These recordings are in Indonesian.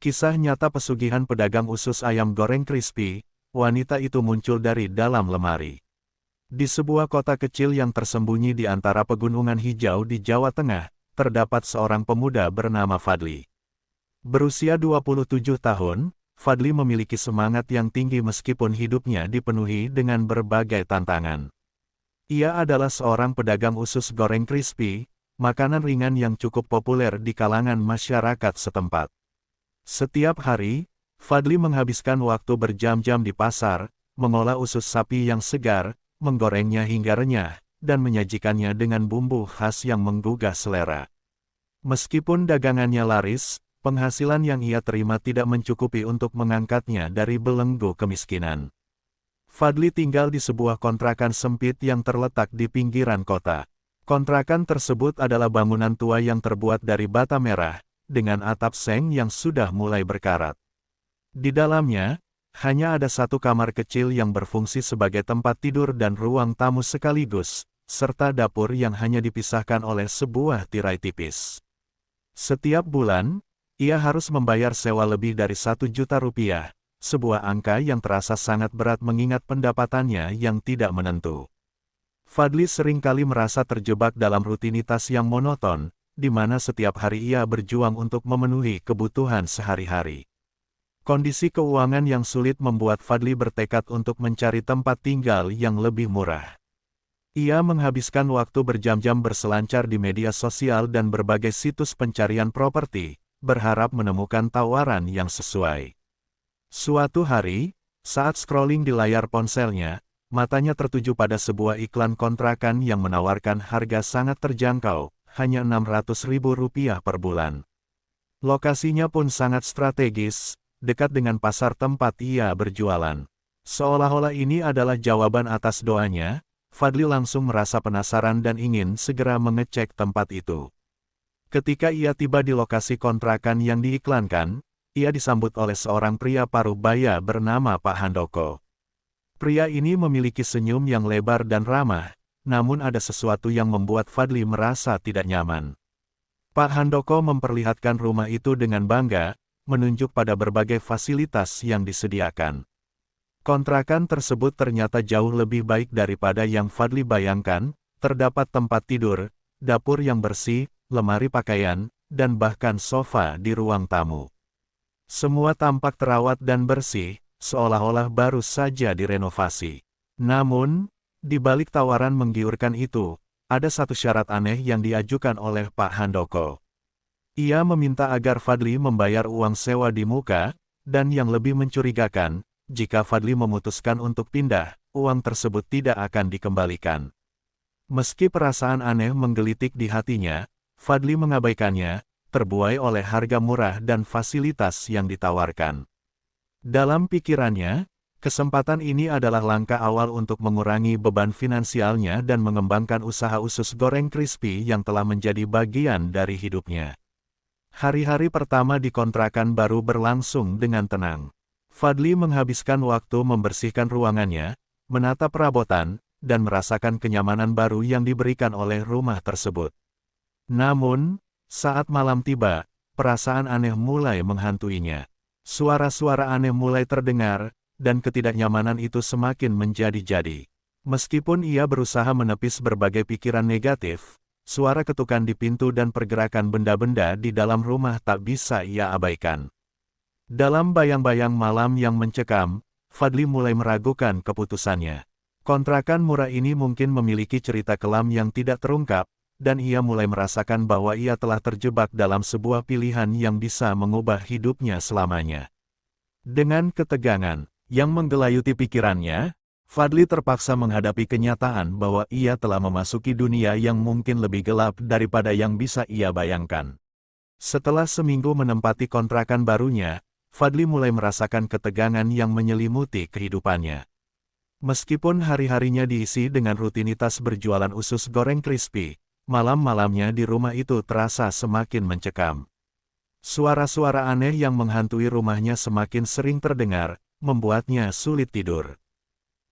Kisah nyata pesugihan pedagang usus ayam goreng crispy, wanita itu muncul dari dalam lemari. Di sebuah kota kecil yang tersembunyi di antara pegunungan hijau di Jawa Tengah, terdapat seorang pemuda bernama Fadli. Berusia 27 tahun, Fadli memiliki semangat yang tinggi meskipun hidupnya dipenuhi dengan berbagai tantangan. Ia adalah seorang pedagang usus goreng crispy, makanan ringan yang cukup populer di kalangan masyarakat setempat. Setiap hari, Fadli menghabiskan waktu berjam-jam di pasar, mengolah usus sapi yang segar, menggorengnya hingga renyah, dan menyajikannya dengan bumbu khas yang menggugah selera. Meskipun dagangannya laris, penghasilan yang ia terima tidak mencukupi untuk mengangkatnya dari belenggu kemiskinan. Fadli tinggal di sebuah kontrakan sempit yang terletak di pinggiran kota. Kontrakan tersebut adalah bangunan tua yang terbuat dari bata merah, dengan atap seng yang sudah mulai berkarat. Di dalamnya, hanya ada satu kamar kecil yang berfungsi sebagai tempat tidur dan ruang tamu sekaligus, serta dapur yang hanya dipisahkan oleh sebuah tirai tipis. Setiap bulan, ia harus membayar sewa lebih dari 1 juta rupiah, sebuah angka yang terasa sangat berat mengingat pendapatannya yang tidak menentu. Fadli seringkali merasa terjebak dalam rutinitas yang monoton, di mana setiap hari ia berjuang untuk memenuhi kebutuhan sehari-hari. Kondisi keuangan yang sulit membuat Fadli bertekad untuk mencari tempat tinggal yang lebih murah. Ia menghabiskan waktu berjam-jam berselancar di media sosial dan berbagai situs pencarian properti, berharap menemukan tawaran yang sesuai. Suatu hari, saat scrolling di layar ponselnya, matanya tertuju pada sebuah iklan kontrakan yang menawarkan harga sangat terjangkau, hanya Rp600.000 per bulan. Lokasinya pun sangat strategis, dekat dengan pasar tempat ia berjualan. Seolah-olah ini adalah jawaban atas doanya, Fadli langsung merasa penasaran dan ingin segera mengecek tempat itu. Ketika ia tiba di lokasi kontrakan yang diiklankan, ia disambut oleh seorang pria paruh baya bernama Pak Handoko. Pria ini memiliki senyum yang lebar dan ramah, namun ada sesuatu yang membuat Fadli merasa tidak nyaman. Pak Handoko memperlihatkan rumah itu dengan bangga, menunjuk pada berbagai fasilitas yang disediakan. Kontrakan tersebut ternyata jauh lebih baik daripada yang Fadli bayangkan, terdapat tempat tidur, dapur yang bersih, lemari pakaian, dan bahkan sofa di ruang tamu. Semua tampak terawat dan bersih, seolah-olah baru saja direnovasi. Namun, di balik tawaran menggiurkan itu, ada satu syarat aneh yang diajukan oleh Pak Handoko. Ia meminta agar Fadli membayar uang sewa di muka, dan yang lebih mencurigakan, jika Fadli memutuskan untuk pindah, uang tersebut tidak akan dikembalikan. Meski perasaan aneh menggelitik di hatinya, Fadli mengabaikannya, terbuai oleh harga murah dan fasilitas yang ditawarkan. Dalam pikirannya, kesempatan ini adalah langkah awal untuk mengurangi beban finansialnya dan mengembangkan usaha usus goreng crispy yang telah menjadi bagian dari hidupnya. Hari-hari pertama di kontrakan baru berlangsung dengan tenang. Fadli menghabiskan waktu membersihkan ruangannya, menata perabotan, dan merasakan kenyamanan baru yang diberikan oleh rumah tersebut. Namun, saat malam tiba, perasaan aneh mulai menghantuinya. Suara-suara aneh mulai terdengar, dan ketidaknyamanan itu semakin menjadi-jadi. Meskipun ia berusaha menepis berbagai pikiran negatif, suara ketukan di pintu dan pergerakan benda-benda di dalam rumah tak bisa ia abaikan. Dalam bayang-bayang malam yang mencekam, Fadli mulai meragukan keputusannya. Kontrakan murah ini mungkin memiliki cerita kelam yang tidak terungkap, dan ia mulai merasakan bahwa ia telah terjebak dalam sebuah pilihan yang bisa mengubah hidupnya selamanya. Dengan ketegangan yang menggelayuti pikirannya, Fadli terpaksa menghadapi kenyataan bahwa ia telah memasuki dunia yang mungkin lebih gelap daripada yang bisa ia bayangkan. Setelah seminggu menempati kontrakan barunya, Fadli mulai merasakan ketegangan yang menyelimuti kehidupannya. Meskipun hari-harinya diisi dengan rutinitas berjualan usus goreng crispy, malam-malamnya di rumah itu terasa semakin mencekam. Suara-suara aneh yang menghantui rumahnya semakin sering terdengar, membuatnya sulit tidur.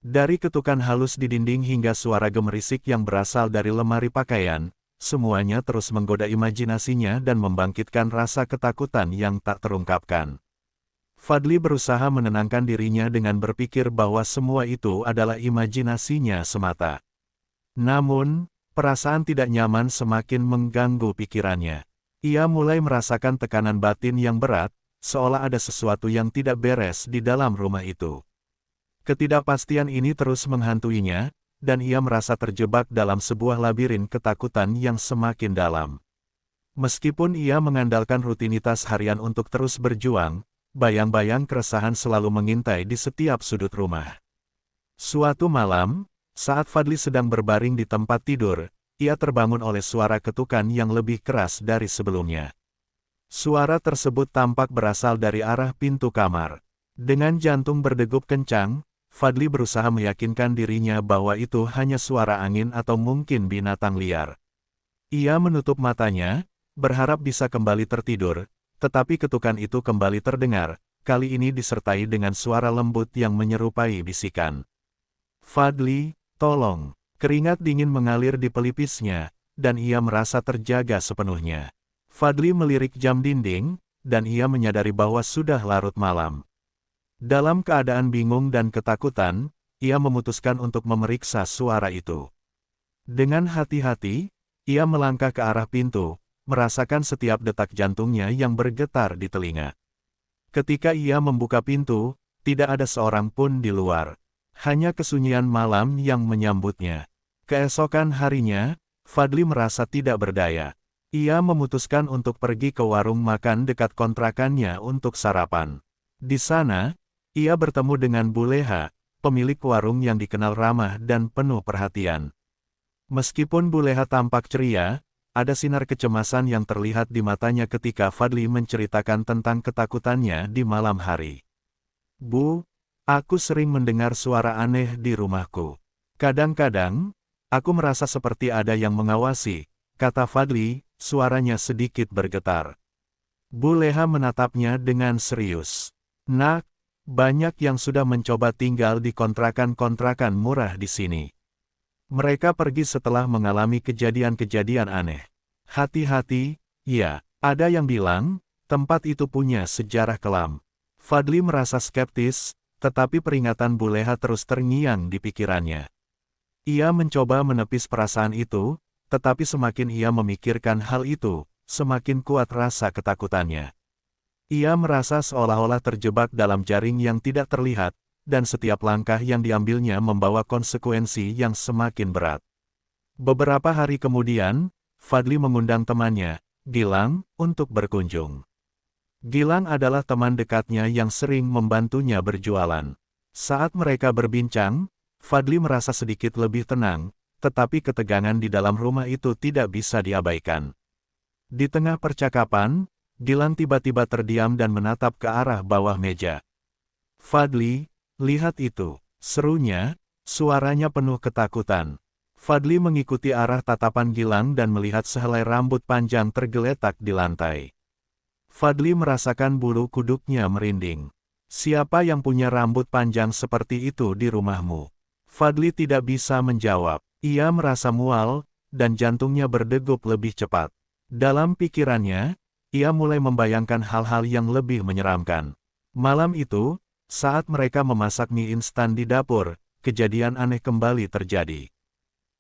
Dari ketukan halus di dinding hingga suara gemerisik yang berasal dari lemari pakaian, semuanya terus menggoda imajinasinya dan membangkitkan rasa ketakutan yang tak terungkapkan. Fadli berusaha menenangkan dirinya dengan berpikir bahwa semua itu adalah imajinasinya semata. Namun, perasaan tidak nyaman semakin mengganggu pikirannya. Ia mulai merasakan tekanan batin yang berat, seolah ada sesuatu yang tidak beres di dalam rumah itu. Ketidakpastian ini terus menghantuinya, dan ia merasa terjebak dalam sebuah labirin ketakutan yang semakin dalam. Meskipun ia mengandalkan rutinitas harian untuk terus berjuang, bayang-bayang keresahan selalu mengintai di setiap sudut rumah. Suatu malam, saat Fadli sedang berbaring di tempat tidur, ia terbangun oleh suara ketukan yang lebih keras dari sebelumnya. Suara tersebut tampak berasal dari arah pintu kamar. Dengan jantung berdegup kencang, Fadli berusaha meyakinkan dirinya bahwa itu hanya suara angin atau mungkin binatang liar. Ia menutup matanya, berharap bisa kembali tertidur, tetapi ketukan itu kembali terdengar, kali ini disertai dengan suara lembut yang menyerupai bisikan. "Fadli, tolong!" Keringat dingin mengalir di pelipisnya, dan ia merasa terjaga sepenuhnya. Fadli melirik jam dinding, dan ia menyadari bahwa sudah larut malam. Dalam keadaan bingung dan ketakutan, ia memutuskan untuk memeriksa suara itu. Dengan hati-hati, ia melangkah ke arah pintu, merasakan setiap detak jantungnya yang bergetar di telinga. Ketika ia membuka pintu, tidak ada seorang pun di luar. Hanya kesunyian malam yang menyambutnya. Keesokan harinya, Fadli merasa tidak berdaya. Ia memutuskan untuk pergi ke warung makan dekat kontrakannya untuk sarapan. Di sana, ia bertemu dengan Bu Leha, pemilik warung yang dikenal ramah dan penuh perhatian. Meskipun Bu Leha tampak ceria, ada sinar kecemasan yang terlihat di matanya ketika Fadli menceritakan tentang ketakutannya di malam hari. "Bu, aku sering mendengar suara aneh di rumahku. Kadang-kadang, aku merasa seperti ada yang mengawasi," kata Fadli, suaranya sedikit bergetar. Bu Leha menatapnya dengan serius. "Nak, banyak yang sudah mencoba tinggal di kontrakan-kontrakan murah di sini. Mereka pergi setelah mengalami kejadian-kejadian aneh. Hati-hati, ya, ada yang bilang, tempat itu punya sejarah kelam." Fadli merasa skeptis, tetapi peringatan Bu Leha terus terngiang di pikirannya. Ia mencoba menepis perasaan itu, tetapi semakin ia memikirkan hal itu, semakin kuat rasa ketakutannya. Ia merasa seolah-olah terjebak dalam jaring yang tidak terlihat, dan setiap langkah yang diambilnya membawa konsekuensi yang semakin berat. Beberapa hari kemudian, Fadli mengundang temannya, Gilang, untuk berkunjung. Gilang adalah teman dekatnya yang sering membantunya berjualan. Saat mereka berbincang, Fadli merasa sedikit lebih tenang, tetapi ketegangan di dalam rumah itu tidak bisa diabaikan. Di tengah percakapan, Gilang tiba-tiba terdiam dan menatap ke arah bawah meja. "Fadli, lihat itu," serunya, suaranya penuh ketakutan. Fadli mengikuti arah tatapan Gilang dan melihat sehelai rambut panjang tergeletak di lantai. Fadli merasakan bulu kuduknya merinding. "Siapa yang punya rambut panjang seperti itu di rumahmu?" Fadli tidak bisa menjawab. Ia merasa mual, dan jantungnya berdegup lebih cepat. Dalam pikirannya, ia mulai membayangkan hal-hal yang lebih menyeramkan. Malam itu, saat mereka memasak mie instan di dapur, kejadian aneh kembali terjadi.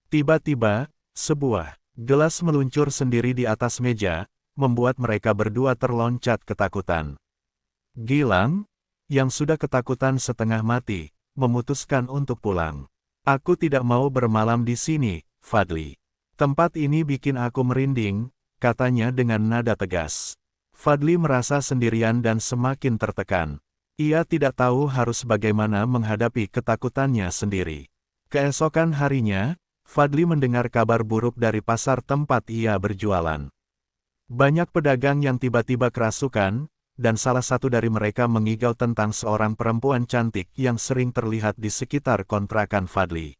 Tiba-tiba, sebuah gelas meluncur sendiri di atas meja, membuat mereka berdua terloncat ketakutan. Gilang, yang sudah ketakutan setengah mati, memutuskan untuk pulang. "Aku tidak mau bermalam di sini, Fadli. Tempat ini bikin aku merinding," katanya dengan nada tegas. Fadli merasa sendirian dan semakin tertekan. Ia tidak tahu harus bagaimana menghadapi ketakutannya sendiri. Keesokan harinya, Fadli mendengar kabar buruk dari pasar tempat ia berjualan. Banyak pedagang yang tiba-tiba kerasukan, dan salah satu dari mereka mengigau tentang seorang perempuan cantik yang sering terlihat di sekitar kontrakan Fadli.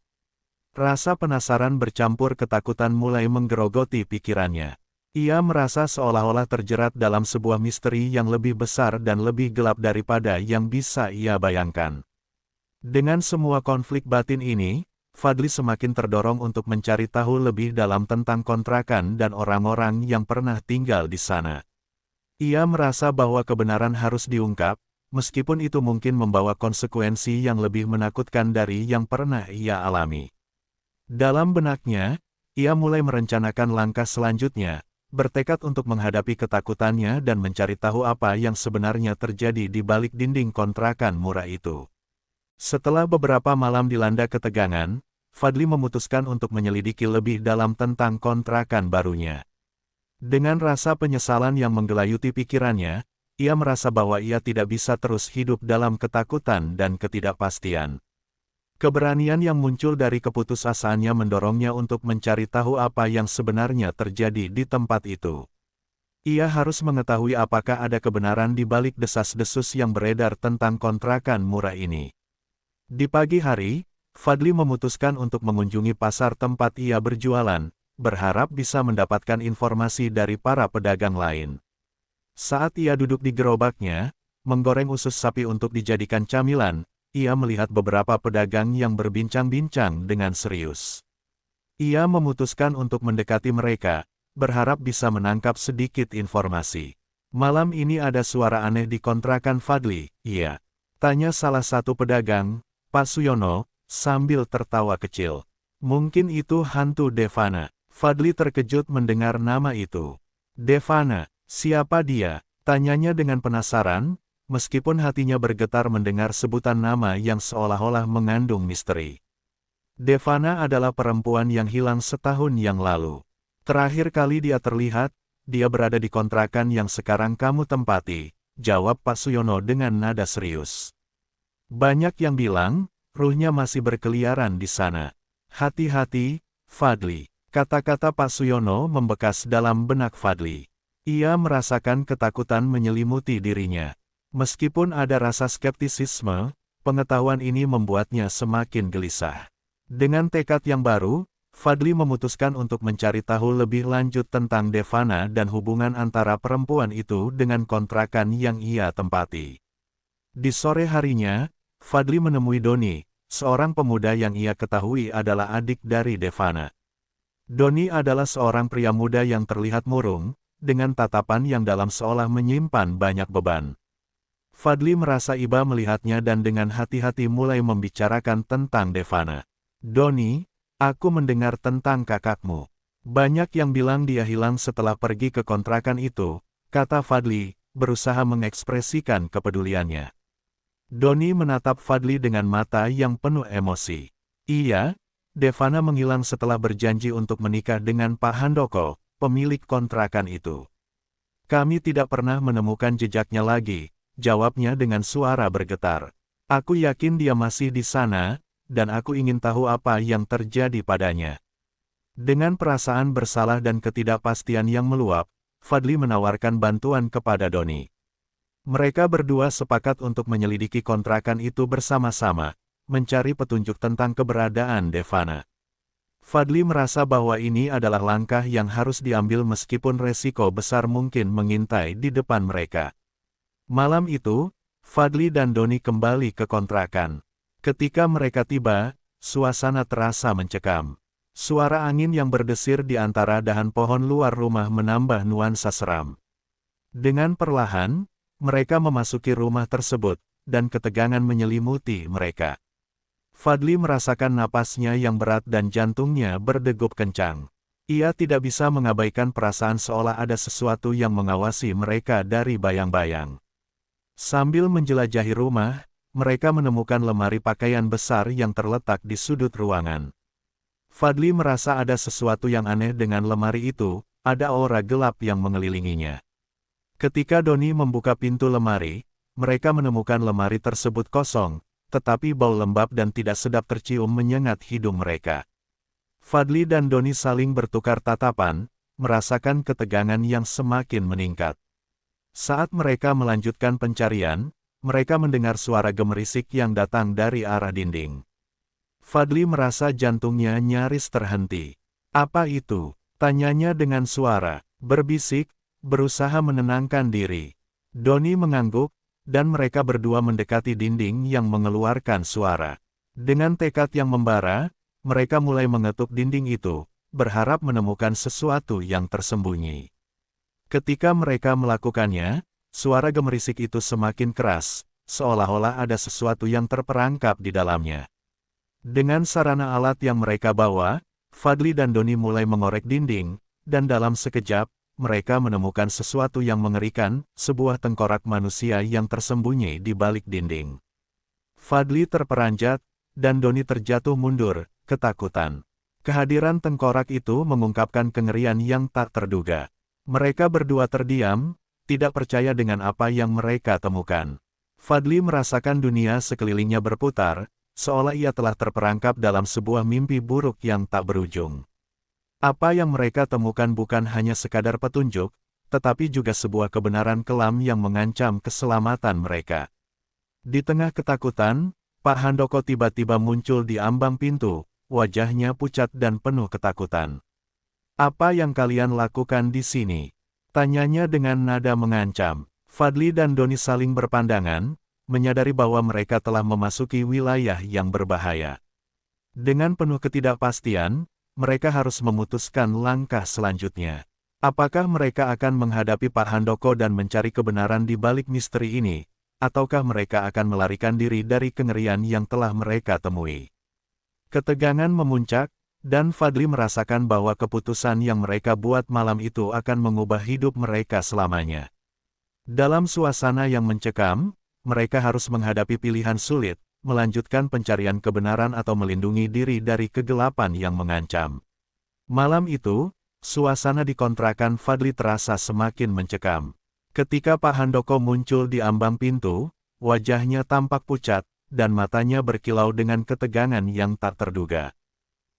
Rasa penasaran bercampur ketakutan mulai menggerogoti pikirannya. Ia merasa seolah-olah terjerat dalam sebuah misteri yang lebih besar dan lebih gelap daripada yang bisa ia bayangkan. Dengan semua konflik batin ini, Fadli semakin terdorong untuk mencari tahu lebih dalam tentang kontrakan dan orang-orang yang pernah tinggal di sana. Ia merasa bahwa kebenaran harus diungkap, meskipun itu mungkin membawa konsekuensi yang lebih menakutkan dari yang pernah ia alami. Dalam benaknya, ia mulai merencanakan langkah selanjutnya, bertekad untuk menghadapi ketakutannya dan mencari tahu apa yang sebenarnya terjadi di balik dinding kontrakan murah itu. Setelah beberapa malam dilanda ketegangan, Fadli memutuskan untuk menyelidiki lebih dalam tentang kontrakan barunya. Dengan rasa penyesalan yang menggelayuti pikirannya, ia merasa bahwa ia tidak bisa terus hidup dalam ketakutan dan ketidakpastian. Keberanian yang muncul dari keputusasaannya mendorongnya untuk mencari tahu apa yang sebenarnya terjadi di tempat itu. Ia harus mengetahui apakah ada kebenaran di balik desas-desus yang beredar tentang kontrakan murah ini. Di pagi hari, Fadli memutuskan untuk mengunjungi pasar tempat ia berjualan, berharap bisa mendapatkan informasi dari para pedagang lain. Saat ia duduk di gerobaknya, menggoreng usus sapi untuk dijadikan camilan, ia melihat beberapa pedagang yang berbincang-bincang dengan serius. Ia memutuskan untuk mendekati mereka, berharap bisa menangkap sedikit informasi. Malam ini ada suara aneh di kontrakan Fadli, iya. Tanya salah satu pedagang, Pak Suyono, sambil tertawa kecil. Mungkin itu hantu Devana. Fadli terkejut mendengar nama itu. Devana, siapa dia? Tanyanya dengan penasaran, meskipun hatinya bergetar mendengar sebutan nama yang seolah-olah mengandung misteri. Devana adalah perempuan yang hilang setahun yang lalu. Terakhir kali dia terlihat, dia berada di kontrakan yang sekarang kamu tempati, jawab Pak Suyono dengan nada serius. Banyak yang bilang, ruhnya masih berkeliaran di sana. Hati-hati, Fadli. Kata-kata Pak Suyono membekas dalam benak Fadli. Ia merasakan ketakutan menyelimuti dirinya. Meskipun ada rasa skeptisisme, pengetahuan ini membuatnya semakin gelisah. Dengan tekad yang baru, Fadli memutuskan untuk mencari tahu lebih lanjut tentang Devana dan hubungan antara perempuan itu dengan kontrakan yang ia tempati. Di sore harinya, Fadli menemui Doni, seorang pemuda yang ia ketahui adalah adik dari Devana. Doni adalah seorang pria muda yang terlihat murung, dengan tatapan yang dalam seolah menyimpan banyak beban. Fadli merasa iba melihatnya dan dengan hati-hati mulai membicarakan tentang Devana. Doni, aku mendengar tentang kakakmu. Banyak yang bilang dia hilang setelah pergi ke kontrakan itu, kata Fadli, berusaha mengekspresikan kepeduliannya. Doni menatap Fadli dengan mata yang penuh emosi. Iya, Devana menghilang setelah berjanji untuk menikah dengan Pak Handoko, pemilik kontrakan itu. Kami tidak pernah menemukan jejaknya lagi, jawabnya dengan suara bergetar. Aku yakin dia masih di sana, dan aku ingin tahu apa yang terjadi padanya. Dengan perasaan bersalah dan ketidakpastian yang meluap, Fadli menawarkan bantuan kepada Doni. Mereka berdua sepakat untuk menyelidiki kontrakan itu bersama-sama, mencari petunjuk tentang keberadaan Devana. Fadli merasa bahwa ini adalah langkah yang harus diambil meskipun resiko besar mungkin mengintai di depan mereka. Malam itu, Fadli dan Doni kembali ke kontrakan. Ketika mereka tiba, suasana terasa mencekam. Suara angin yang berdesir di antara dahan pohon luar rumah menambah nuansa seram. Dengan perlahan, mereka memasuki rumah tersebut, dan ketegangan menyelimuti mereka. Fadli merasakan napasnya yang berat dan jantungnya berdegup kencang. Ia tidak bisa mengabaikan perasaan seolah ada sesuatu yang mengawasi mereka dari bayang-bayang. Sambil menjelajahi rumah, mereka menemukan lemari pakaian besar yang terletak di sudut ruangan. Fadli merasa ada sesuatu yang aneh dengan lemari itu, ada aura gelap yang mengelilinginya. Ketika Doni membuka pintu lemari, mereka menemukan lemari tersebut kosong, tetapi bau lembab dan tidak sedap tercium menyengat hidung mereka. Fadli dan Doni saling bertukar tatapan, merasakan ketegangan yang semakin meningkat. Saat mereka melanjutkan pencarian, mereka mendengar suara gemerisik yang datang dari arah dinding. Fadli merasa jantungnya nyaris terhenti. Apa itu? Tanyanya dengan suara berbisik, berusaha menenangkan diri. Doni mengangguk, dan mereka berdua mendekati dinding yang mengeluarkan suara. Dengan tekad yang membara, mereka mulai mengetuk dinding itu, berharap menemukan sesuatu yang tersembunyi. Ketika mereka melakukannya, suara gemerisik itu semakin keras, seolah-olah ada sesuatu yang terperangkap di dalamnya. Dengan sarana alat yang mereka bawa, Fadli dan Doni mulai mengorek dinding, dan dalam sekejap, mereka menemukan sesuatu yang mengerikan, sebuah tengkorak manusia yang tersembunyi di balik dinding. Fadli terperanjat, dan Doni terjatuh mundur, ketakutan. Kehadiran tengkorak itu mengungkapkan kengerian yang tak terduga. Mereka berdua terdiam, tidak percaya dengan apa yang mereka temukan. Fadli merasakan dunia sekelilingnya berputar, seolah ia telah terperangkap dalam sebuah mimpi buruk yang tak berujung. Apa yang mereka temukan bukan hanya sekadar petunjuk, tetapi juga sebuah kebenaran kelam yang mengancam keselamatan mereka. Di tengah ketakutan, Pak Handoko tiba-tiba muncul di ambang pintu, wajahnya pucat dan penuh ketakutan. "Apa yang kalian lakukan di sini?" tanyanya dengan nada mengancam. Fadli dan Doni saling berpandangan, menyadari bahwa mereka telah memasuki wilayah yang berbahaya. Dengan penuh ketidakpastian, mereka harus memutuskan langkah selanjutnya. Apakah mereka akan menghadapi Pak Handoko dan mencari kebenaran di balik misteri ini, ataukah mereka akan melarikan diri dari kengerian yang telah mereka temui? Ketegangan memuncak, dan Fadli merasakan bahwa keputusan yang mereka buat malam itu akan mengubah hidup mereka selamanya. Dalam suasana yang mencekam, mereka harus menghadapi pilihan sulit, melanjutkan pencarian kebenaran atau melindungi diri dari kegelapan yang mengancam. Malam itu, suasana di kontrakan Fadli terasa semakin mencekam. Ketika Pak Handoko muncul di ambang pintu, wajahnya tampak pucat, dan matanya berkilau dengan ketegangan yang tak terduga.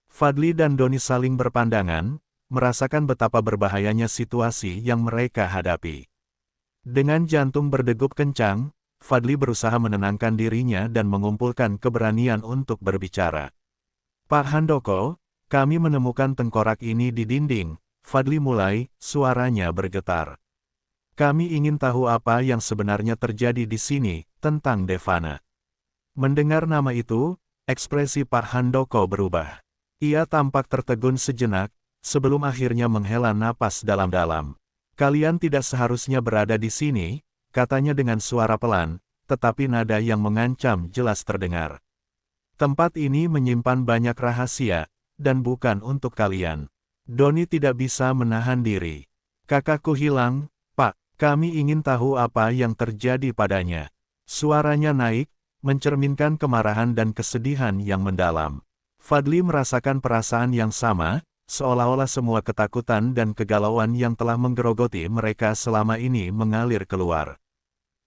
Fadli dan Doni saling berpandangan, merasakan betapa berbahayanya situasi yang mereka hadapi. Dengan jantung berdegup kencang, Fadli berusaha menenangkan dirinya dan mengumpulkan keberanian untuk berbicara. "Pak Handoko, kami menemukan tengkorak ini di dinding," Fadli mulai, suaranya bergetar. "Kami ingin tahu apa yang sebenarnya terjadi di sini, tentang Devana." Mendengar nama itu, ekspresi Pak Handoko berubah. Ia tampak tertegun sejenak, sebelum akhirnya menghela napas dalam-dalam. "Kalian tidak seharusnya berada di sini," katanya dengan suara pelan, tetapi nada yang mengancam jelas terdengar. "Tempat ini menyimpan banyak rahasia, dan bukan untuk kalian." Doni tidak bisa menahan diri. "Kakakku hilang, Pak. Kami ingin tahu apa yang terjadi padanya." Suaranya naik, mencerminkan kemarahan dan kesedihan yang mendalam. Fadli merasakan perasaan yang sama, seolah-olah semua ketakutan dan kegalauan yang telah menggerogoti mereka selama ini mengalir keluar.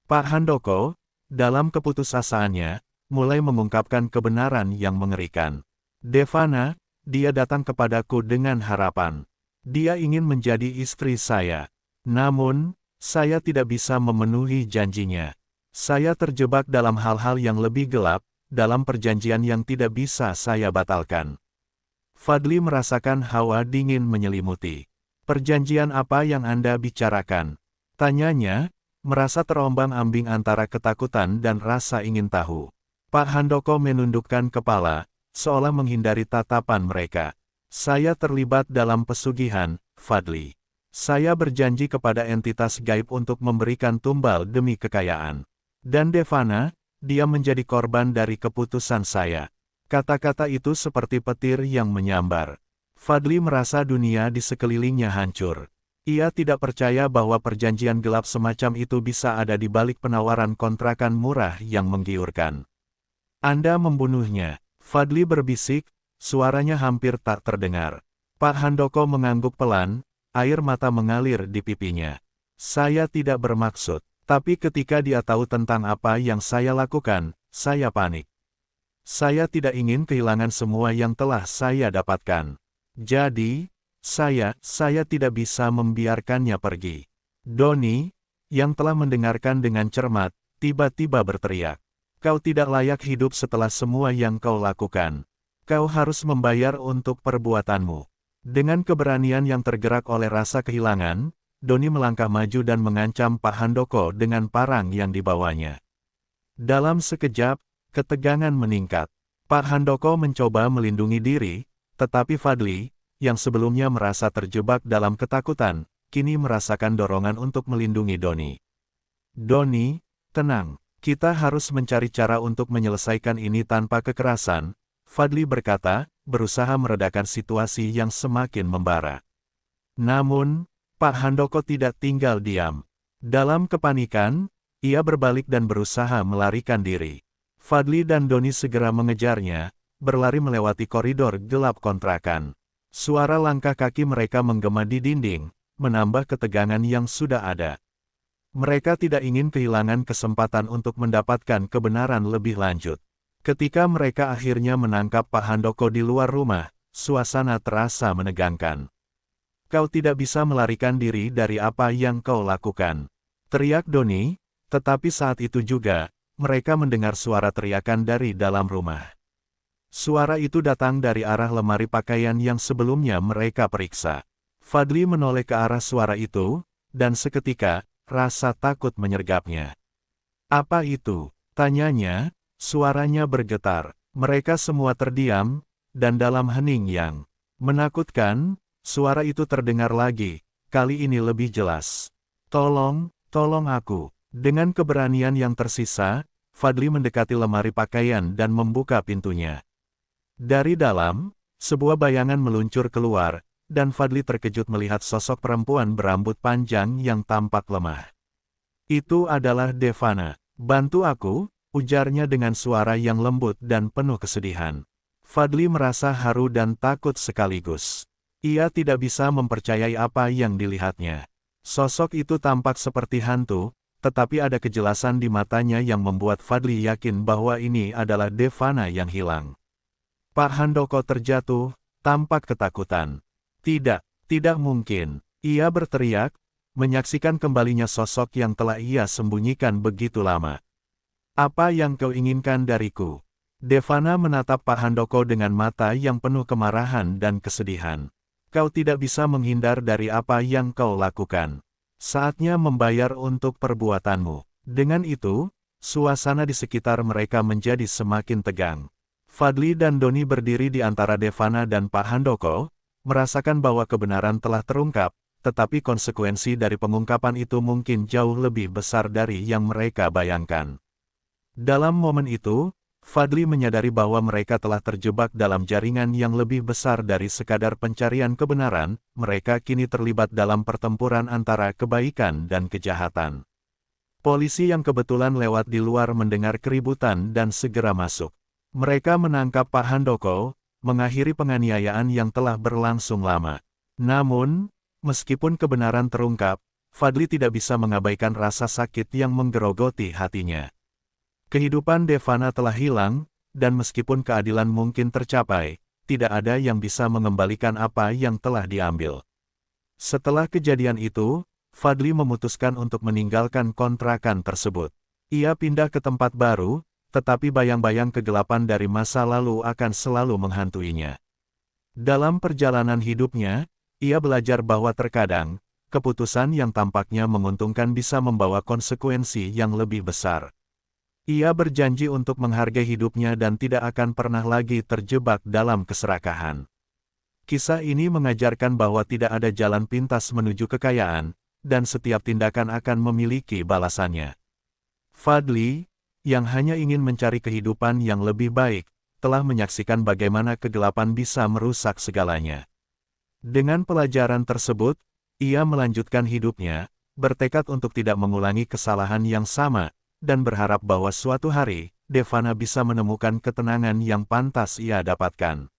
Pak Handoko, dalam keputusasaannya, mulai mengungkapkan kebenaran yang mengerikan. "Devana, dia datang kepadaku dengan harapan. Dia ingin menjadi istri saya. Namun, saya tidak bisa memenuhi janjinya. Saya terjebak dalam hal-hal yang lebih gelap, dalam perjanjian yang tidak bisa saya batalkan." Fadli merasakan hawa dingin menyelimuti. "Perjanjian apa yang Anda bicarakan?" tanyanya, merasa terombang-ambing antara ketakutan dan rasa ingin tahu. Pak Handoko menundukkan kepala, seolah menghindari tatapan mereka. "Saya terlibat dalam pesugihan, Fadli. Saya berjanji kepada entitas gaib untuk memberikan tumbal demi kekayaan. Dan Devana, dia menjadi korban dari keputusan saya." Kata-kata itu seperti petir yang menyambar. Fadli merasa dunia di sekelilingnya hancur. Ia tidak percaya bahwa perjanjian gelap semacam itu bisa ada di balik penawaran kontrakan murah yang menggiurkan. "Anda membunuhnya," Fadli berbisik, suaranya hampir tak terdengar. Pak Handoko mengangguk pelan, air mata mengalir di pipinya. "Saya tidak bermaksud, tapi ketika dia tahu tentang apa yang saya lakukan, saya panik. Saya tidak ingin kehilangan semua yang telah saya dapatkan. Jadi, saya tidak bisa membiarkannya pergi." Doni, yang telah mendengarkan dengan cermat, tiba-tiba berteriak. "Kau tidak layak hidup setelah semua yang kau lakukan. Kau harus membayar untuk perbuatanmu." Dengan keberanian yang tergerak oleh rasa kehilangan, Doni melangkah maju dan mengancam Pak Handoko dengan parang yang dibawanya. Dalam sekejap, ketegangan meningkat. Pak Handoko mencoba melindungi diri, tetapi Fadli, yang sebelumnya merasa terjebak dalam ketakutan, kini merasakan dorongan untuk melindungi Doni. Doni, tenang. Kita harus mencari cara untuk menyelesaikan ini tanpa kekerasan, Fadli berkata, berusaha meredakan situasi yang semakin membara. Namun, Pak Handoko tidak tinggal diam. Dalam kepanikan, ia berbalik dan berusaha melarikan diri. Fadli dan Doni segera mengejarnya, berlari melewati koridor gelap kontrakan. Suara langkah kaki mereka menggema di dinding, menambah ketegangan yang sudah ada. Mereka tidak ingin kehilangan kesempatan untuk mendapatkan kebenaran lebih lanjut. Ketika mereka akhirnya menangkap Pak Handoko di luar rumah, suasana terasa menegangkan. Kau tidak bisa melarikan diri dari apa yang kau lakukan, teriak Doni, tetapi saat itu juga, mereka mendengar suara teriakan dari dalam rumah. Suara itu datang dari arah lemari pakaian yang sebelumnya mereka periksa. Fadli menoleh ke arah suara itu, dan seketika, rasa takut menyergapnya. Apa itu? Tanyanya, suaranya bergetar. Mereka semua terdiam, dan dalam hening yang menakutkan, suara itu terdengar lagi, kali ini lebih jelas. Tolong aku. Dengan keberanian yang tersisa, Fadli mendekati lemari pakaian dan membuka pintunya. Dari dalam, sebuah bayangan meluncur keluar, dan Fadli terkejut melihat sosok perempuan berambut panjang yang tampak lemah. Itu adalah Devana. Bantu aku, ujarnya dengan suara yang lembut dan penuh kesedihan. Fadli merasa haru dan takut sekaligus. Ia tidak bisa mempercayai apa yang dilihatnya. Sosok itu tampak seperti hantu, tetapi ada kejelasan di matanya yang membuat Fadli yakin bahwa ini adalah Devana yang hilang. Pak Handoko terjatuh, tampak ketakutan. Tidak mungkin. Ia berteriak, menyaksikan kembalinya sosok yang telah ia sembunyikan begitu lama. Apa yang kau inginkan dariku? Devana menatap Pak Handoko dengan mata yang penuh kemarahan dan kesedihan. Kau tidak bisa menghindar dari apa yang kau lakukan. Saatnya membayar untuk perbuatanmu. Dengan itu, suasana di sekitar mereka menjadi semakin tegang. Fadli dan Doni berdiri di antara Devana dan Pak Handoko, merasakan bahwa kebenaran telah terungkap, tetapi konsekuensi dari pengungkapan itu mungkin jauh lebih besar dari yang mereka bayangkan. Dalam momen itu, Fadli menyadari bahwa mereka telah terjebak dalam jaringan yang lebih besar dari sekadar pencarian kebenaran, mereka kini terlibat dalam pertempuran antara kebaikan dan kejahatan. Polisi yang kebetulan lewat di luar mendengar keributan dan segera masuk. Mereka menangkap Pak Handoko, mengakhiri penganiayaan yang telah berlangsung lama. Namun, meskipun kebenaran terungkap, Fadli tidak bisa mengabaikan rasa sakit yang menggerogoti hatinya. Kehidupan Devana telah hilang, dan meskipun keadilan mungkin tercapai, tidak ada yang bisa mengembalikan apa yang telah diambil. Setelah kejadian itu, Fadli memutuskan untuk meninggalkan kontrakan tersebut. Ia pindah ke tempat baru, tetapi bayang-bayang kegelapan dari masa lalu akan selalu menghantuinya. Dalam perjalanan hidupnya, ia belajar bahwa terkadang, keputusan yang tampaknya menguntungkan bisa membawa konsekuensi yang lebih besar. Ia berjanji untuk menghargai hidupnya dan tidak akan pernah lagi terjebak dalam keserakahan. Kisah ini mengajarkan bahwa tidak ada jalan pintas menuju kekayaan, dan setiap tindakan akan memiliki balasannya. Fadli, yang hanya ingin mencari kehidupan yang lebih baik, telah menyaksikan bagaimana kegelapan bisa merusak segalanya. Dengan pelajaran tersebut, ia melanjutkan hidupnya, bertekad untuk tidak mengulangi kesalahan yang sama, dan berharap bahwa suatu hari, Devana bisa menemukan ketenangan yang pantas ia dapatkan.